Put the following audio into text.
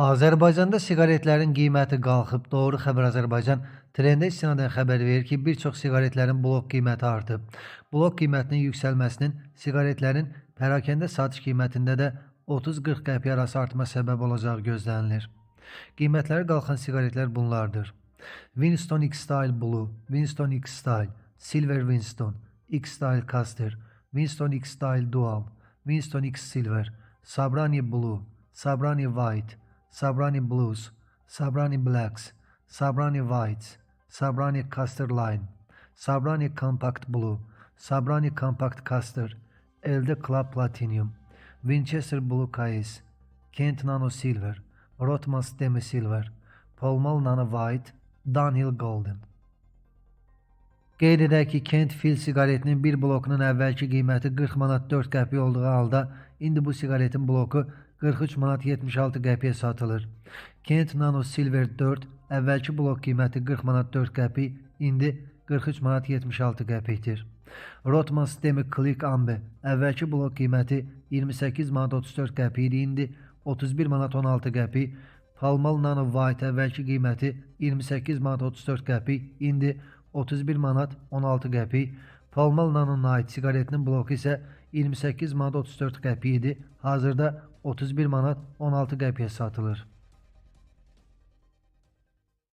Azərbaycanda siqaretlərin qiyməti qalxıb. Doğru Xəbər Azərbaycan trendə istinadən xəbər verir ki, bir çox siqaretlərin blok qiyməti artıb. Blok qiymətinin yüksəlməsinin siqaretlərin pərakəndə satış qiymətində də 30-40 qəpik arası artma səbəb olacağı gözlənilir. Qiymətləri qalxan siqaretlər bunlardır: Winston X-Style Blue, Winston X-Style, Silver Winston, X-Style Caster, Winston X-Style Dual, Winston X Silver, Sabrani Blue, Sabrani White, Sabrani Blues, Sabrani Blacks, Sabrani Whites, Sabrani Caster Line, Sabrani Compact Blue, Sabrani Compact Caster, Elde Club Platinum, Winchester Blue Case, Kent Nano Silver, Rothmans Demi Silver, Pall Nano White, Dunhill Golden. Qeyd edək ki, Kent Fil siqaretinin bir blokunun əvvəlki qiyməti 40 manat 4 qəpik olduğu halda, indi bu siqaretin bloku 43 manat 76 qəpiyə satılır. Kent Nano Silver 4 əvvəlki blok qiyməti 40 manat 4 qəpik, indi 43 manat 76 qəpikdir. Rothmans Demi Click Amber əvvəlki blok qiyməti 28 manat 34 qəpik idi, indi 31 manat 16 qəpik. Pall Nano White əvvəlki qiyməti 28 manat 34 qəpik, indi 31 manat 16 qəpik. Pall Nano Night siqaretinin bloku isə 28 manat 34 qəpik idi, hazırda 31 manat 16 qəpiyə satılır.